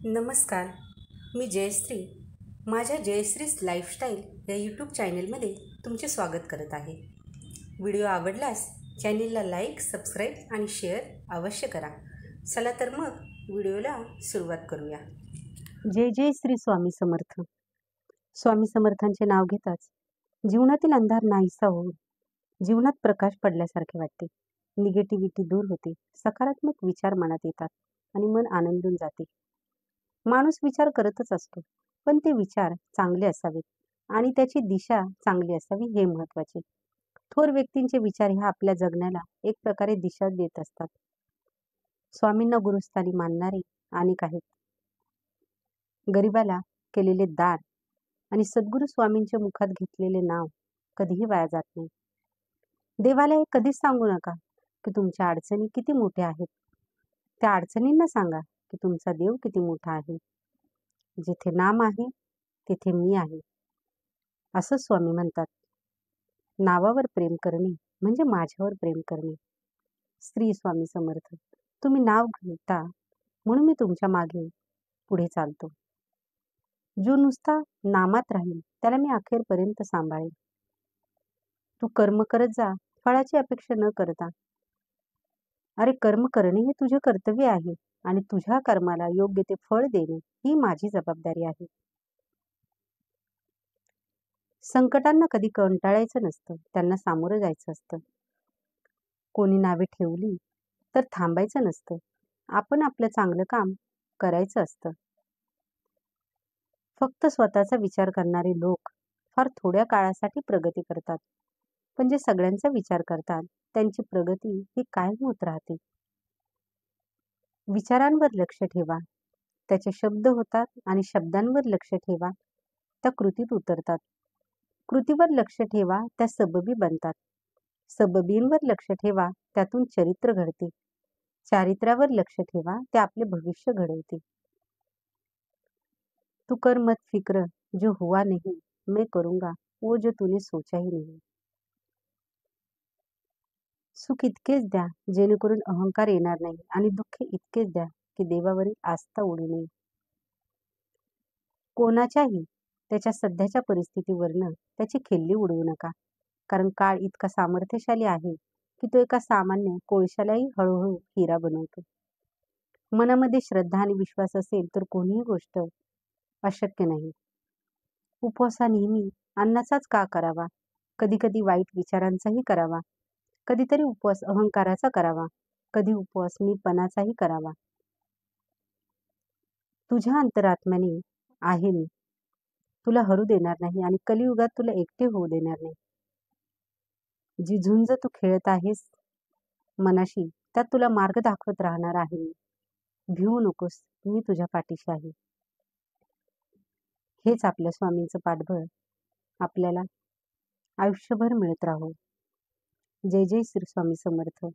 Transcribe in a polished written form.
नमस्कार. मी जयश्री. माझ्या जयश्रीज लाईफस्टाईल या यूट्यूब चॅनलमध्ये तुमचे स्वागत करत आहे. व्हिडिओ आवडल्यास चॅनलला लाईक, सबस्क्राईब आणि शेअर अवश्य करा. चला तर मग व्हिडिओला सुरुवात करूया. जय जय श्री स्वामी समर्थ. स्वामी समर्थांचे नाव घेताच जीवनातील अंधार नाहीसा होऊन जीवनात प्रकाश पडल्यासारखे वाटते. निगेटिव्हिटी दूर होते, सकारात्मक विचार मनात येतात आणि मन आनंदून जाते. माणूस विचार करतच असतो, पण ते विचार चांगले असावेत आणि त्याची दिशा चांगली असावी हे महत्त्वाचे. थोर व्यक्तींचे विचार ह्या आपल्या जगण्याला एक प्रकारे दिशा देत असतात. स्वामींना गुरुस्थानी मानणारे अनेक आहेत. गरिबाला केलेले दान आणि सद्गुरू स्वामींच्या मुखात घेतलेले नाव कधीही वाया जात नाही. देवाला हे कधीच सांगू नका की तुमच्या अडचणी किती मोठ्या आहेत. त्या अडचणींना सांगा की तुमचा देव किती मोठा आहे. जिथे नाम आहे तिथे मी आहे, असं स्वामी म्हणतात. नावावर प्रेम करणे म्हणजे माझ्यावर प्रेम करणे. श्री स्वामी समर्थ. तुम्ही नाव घेता म्हणून मी तुमच्या मागे पुढे चालतो. जो नुसता नामात राहील त्याला मी अखेरपर्यंत सांभाळेन. तू कर्म करत जा, फळाची अपेक्षा न करता. अरे, कर्म करणे हे तुझे कर्तव्य आहे आणि तुझ्या कर्माला योग्य ते फळ देणे ही माझी जबाबदारी आहे. संकटांना कधी कंटाळायचं नसतं, त्यांना सामोरं जायचं असतं. कोणी नावे ठेवली तर थांबायचं नसतं, आपण आपलं चांगलं काम करायचं असतं. फक्त स्वतःचा विचार करणारे लोक फार थोड्या काळासाठी प्रगती करतात, पण जे सगळ्यांचा विचार करतात त्यांची प्रगती ही कायम होत राहते. विचारांवर लक्ष ठेवा, त्याचे शब्द होतात आणि शब्दांवर लक्ष ठेवा, त्या कृतीत उतरतात. कृतीवर लक्ष ठेवा, त्या सबबी बनतात. सबबींवर लक्ष ठेवा, त्यातून चरित्र घडते. चारित्र्यावर लक्ष ठेवा, ते आपले भविष्य घडवते. तू कर मत फिक्र, जो हुआ नहीं मैं करूंगा वो जो तूने सोचा ही नहीं. सुख इतकेच द्या जेणेकरून अहंकार येणार नाही आणि दुःख इतकेच द्या की देवावरील आस्था उडू नये. कोणाच्याही त्याच्या सध्याच्या परिस्थितीवरनं त्याची खिल्ली उडवू नका, कारण काळ इतका सामर्थ्यशाली आहे की तो एका सामान्य कोळशालाही हळूहळू हिरा बनवतो. मनामध्ये श्रद्धा आणि विश्वास असेल तर कोणीही गोष्ट अशक्य नाही. उपवास हा नेहमी अन्नाचाच का करावा? कधी कधी वाईट विचारांचाही करावा. कधीतरी उपवास अहंकाराचा करावा. कधी उपवास मीपणाचाही करावा. तुझ्या अंतरात्म्याने आहे मी, तुला हरू देणार नाही आणि कलियुगात तुला एकटे होऊ देणार नाही. जी झुंज तू खेळत आहेस मनाशी, त्यात तुला मार्ग दाखवत राहणार आहे मी. भिवू नकोस, मी तुझ्या पाठीशी आहे. हेच आपल्या स्वामींचं पाठबळ आपल्याला आयुष्यभर मिळत राहो. जय जय श्री स्वामी समर्थ.